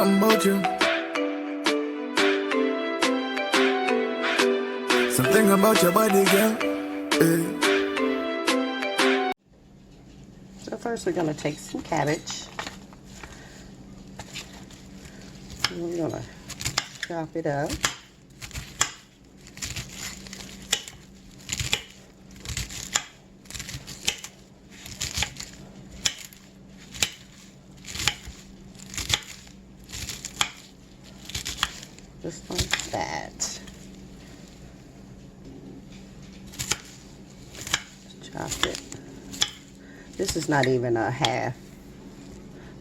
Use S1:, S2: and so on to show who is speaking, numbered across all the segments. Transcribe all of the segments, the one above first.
S1: something about you. Something about your body, girl. Hey.
S2: So first we're going to take some cabbage. And we're going to chop it up. Just like that. Just chop it. This is not even a half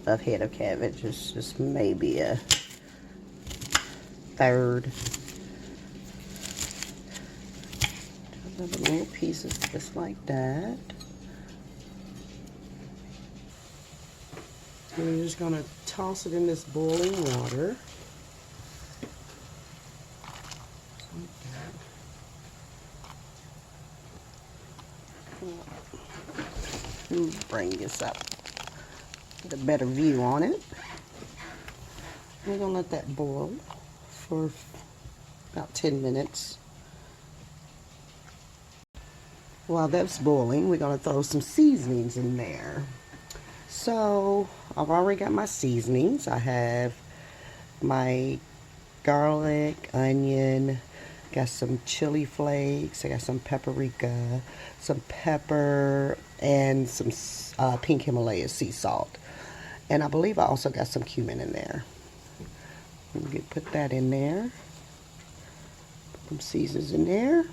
S2: of head of cabbage. It's just maybe a third. Chop up little pieces just like that. And we're just gonna toss it in this boiling water. Bring this up, get a better view on it. We're gonna let that boil for about 10 minutes. While that's boiling, we're gonna throw some seasonings in there. So I've already got my seasonings. I have my garlic, onion, got some chili flakes, I got some paprika, some pepper, and some pink Himalaya sea salt. And I believe I also got some cumin in there. Put that in there. Put some seasons in there.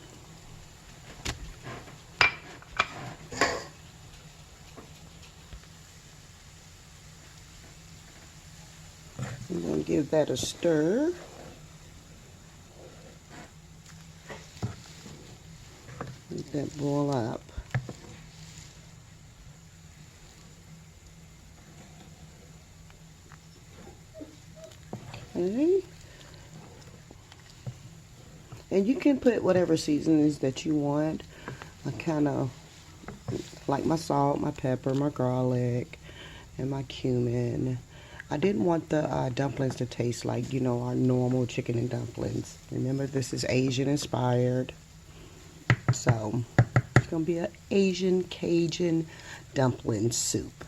S2: I'm going to give that a stir. Let that boil up. Okay. And you can put whatever seasonings that you want. I kind of like my salt, my pepper, my garlic, and my cumin. I didn't want the dumplings to taste like, you know, our normal chicken and dumplings. Remember, this is Asian inspired. So, it's going to be an Asian Cajun dumpling soup.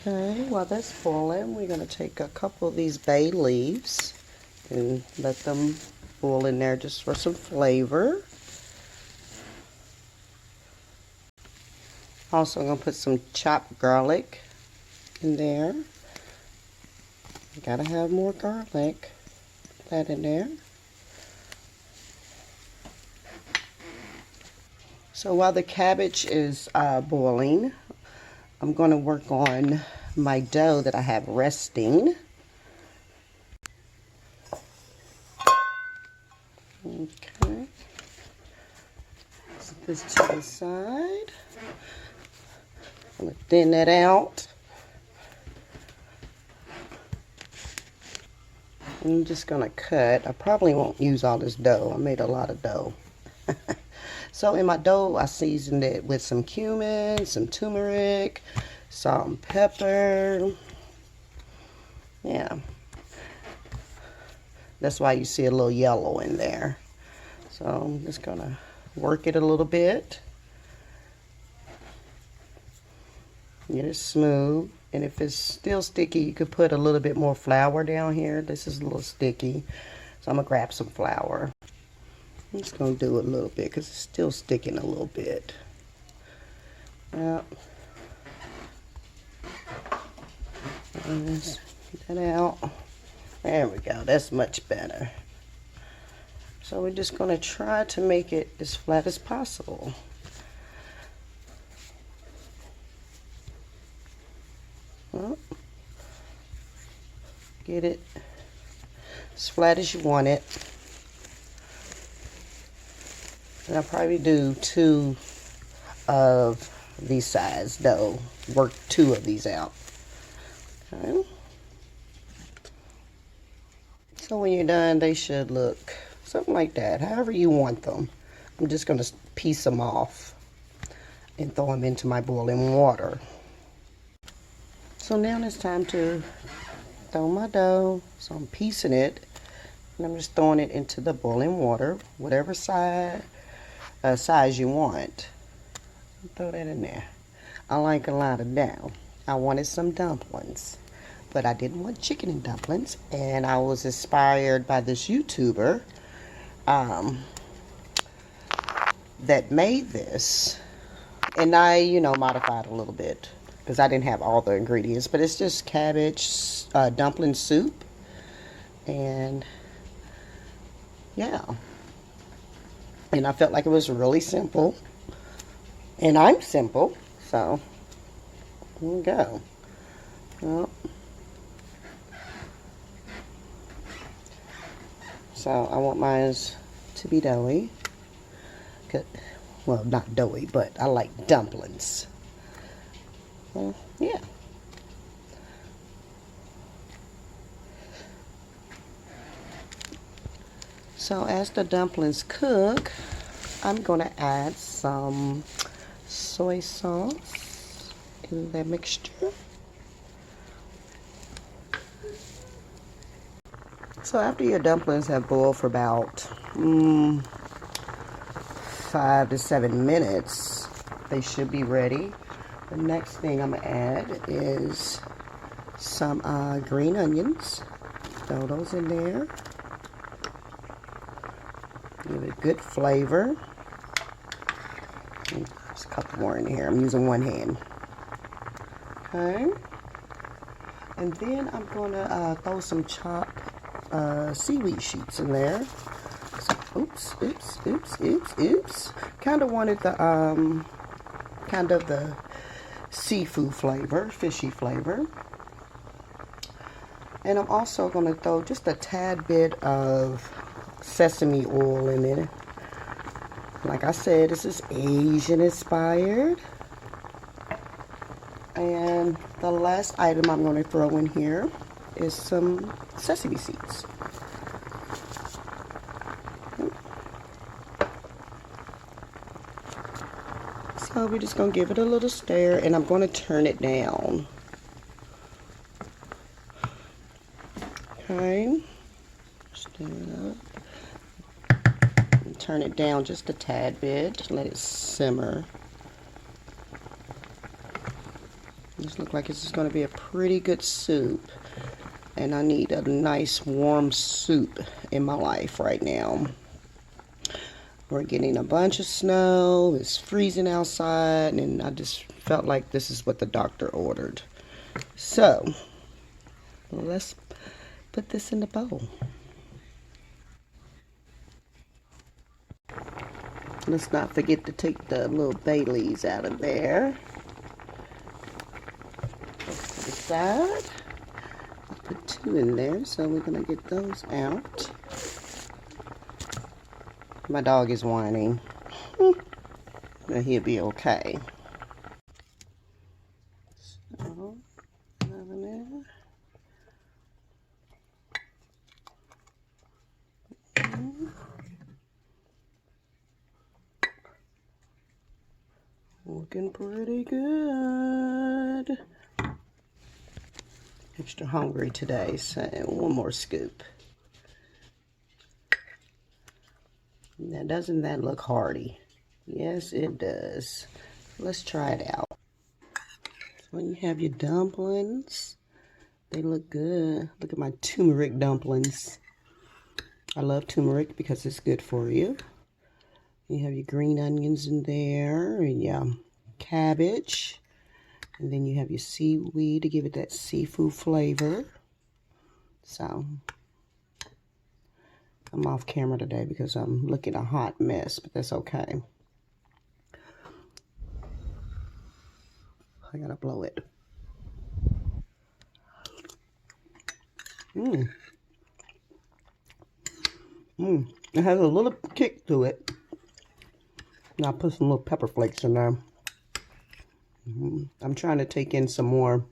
S2: Okay, while that's boiling, we're going to take a couple of these bay leaves and let them boil in there just for some flavor. Also, I'm going to put some chopped garlic in there. You got to have more garlic. Put that in there. So while the cabbage is boiling, I'm going to work on my dough that I have resting. Okay. Set this to the side. I'm going to thin that out. I'm just going to cut. I probably won't use all this dough. I made a lot of dough. So in my dough, I seasoned it with some cumin, some turmeric, salt and pepper. Yeah. That's why you see a little yellow in there. So I'm just going to work it a little bit. Get it smooth. And if it's still sticky, you could put a little bit more flour down here. This is a little sticky. So I'm going to grab some flour. I'm just going to do it a little bit because it's still sticking a little bit. Yep. Let's get that out. There we go. That's much better. So we're just going to try to make it as flat as possible. Well, get it as flat as you want it. And I'll probably do 2 of these sides dough. Work 2 of these out. Okay. So when you're done, they should look something like that, however you want them. I'm just going to piece them off and throw them into my boiling water. So now it's time to throw my dough. So I'm piecing it. And I'm just throwing it into the boiling water, whatever size you want. Throw that in there. I like a lot of dough. I wanted some dumplings, but I didn't want chicken and dumplings. And I was inspired by this YouTuber that made this. And I, modified a little bit because I didn't have all the ingredients. But it's just cabbage dumpling soup. And yeah. And I felt like it was really simple. And I'm simple. So, here we go. Well, so I want mine to be doughy. Well, not doughy, but I like dumplings. Well, yeah. So as the dumplings cook, I'm going to add some soy sauce in the mixture. So after your dumplings have boiled for about 5 to 7 minutes, they should be ready. The next thing I'm going to add is some green onions. Throw those in there. Give it a good flavor. There's a couple more in here. I'm using one hand. Okay. And then I'm going to throw some chopped seaweed sheets in there. So, oops. Kind of wanted the the seafood flavor, fishy flavor. And I'm also going to throw just a tad bit of sesame oil in it. Like I said, this is Asian inspired. And the last item I'm going to throw in here is some sesame seeds. So we're just going to give it a little stir, and I'm going to turn it down. Okay. Stir it up. And turn it down just a tad bit. Let it simmer. This looks like this is going to be a pretty good soup. And I need a nice warm soup in my life right now. We're getting a bunch of snow. It's freezing outside. And I just felt like this is what the doctor ordered. So, let's put this in the bowl. Let's not forget to take the little bay leaves out of there. To the side. I'll put 2 in there, so we're going to get those out. My dog is whining. But he'll be okay. So, another there. Looking pretty good. Extra hungry today, so one more scoop. Now, doesn't that look hearty? Yes, it does. Let's try it out. So when you have your dumplings, they look good. Look at my turmeric dumplings. I love turmeric because it's good for you. You have your green onions in there, and your cabbage. And then you have your seaweed to give it that seafood flavor. So, I'm off camera today because I'm looking a hot mess, but that's okay. I gotta blow it. It has a little kick to it. Now I'll put some little pepper flakes in there. I'm trying to take in some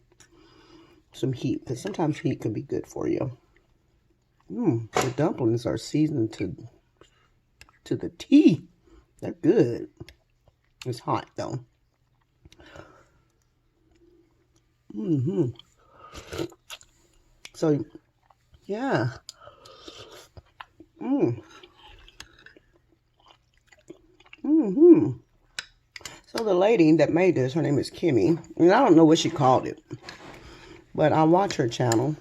S2: heat, because sometimes heat can be good for you. The dumplings are seasoned to the T. They're good. It's hot though. So So, yeah. So the lady that made this, her name is Kimmy. And I don't know what she called it. But I watch her channel.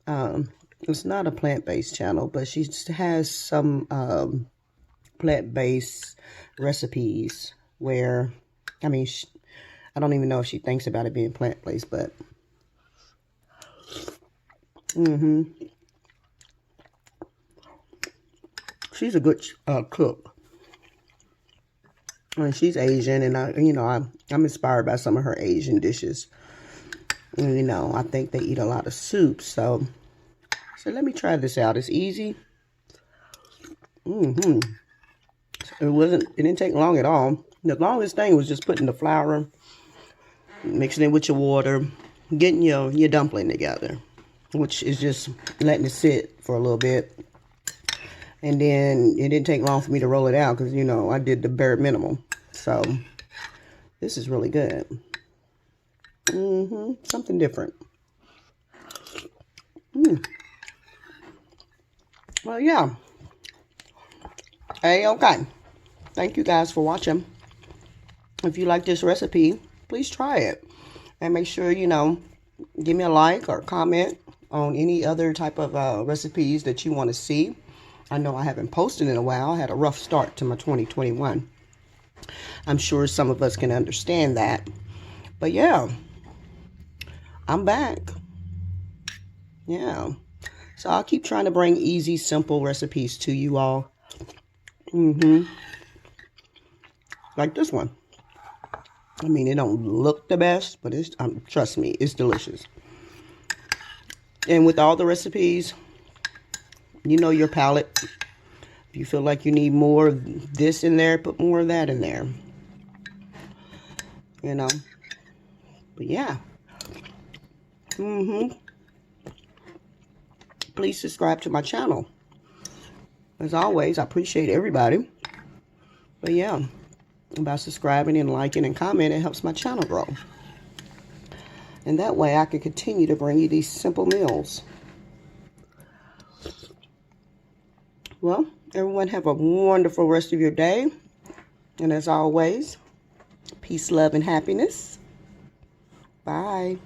S2: It's not a plant-based channel, but she has some plant-based recipes where, I mean, I don't even know if she thinks about it being plant-based, but she's a good cook. And she's Asian, and I'm inspired by some of her Asian dishes. And, I think they eat a lot of soup, so let me try this out. It's easy. It didn't take long at all. The longest thing was just putting the flour, mixing it with your water, getting your dumpling together, which is just letting it sit for a little bit. And then it didn't take long for me to roll it out because, I did the bare minimum. So this is really good. Something different. Well, yeah. Hey, okay. Thank you guys for watching. If you like this recipe, please try it. And make sure, give me a like or comment on any other type of recipes that you want to see. I know I haven't posted in a while. I had a rough start to my 2021. I'm sure some of us can understand that. But yeah, I'm back. Yeah. So I'll keep trying to bring easy, simple recipes to you all. Like this one. I mean, it don't look the best, but it's trust me, it's delicious. And with all the recipes, your palate. If you feel like you need more of this in there, put more of that in there. But yeah. Please subscribe to my channel. As always, I appreciate everybody. But yeah, by subscribing and liking and commenting, it helps my channel grow. And that way I can continue to bring you these simple meals. Well, everyone have a wonderful rest of your day. And as always, peace, love, and happiness. Bye.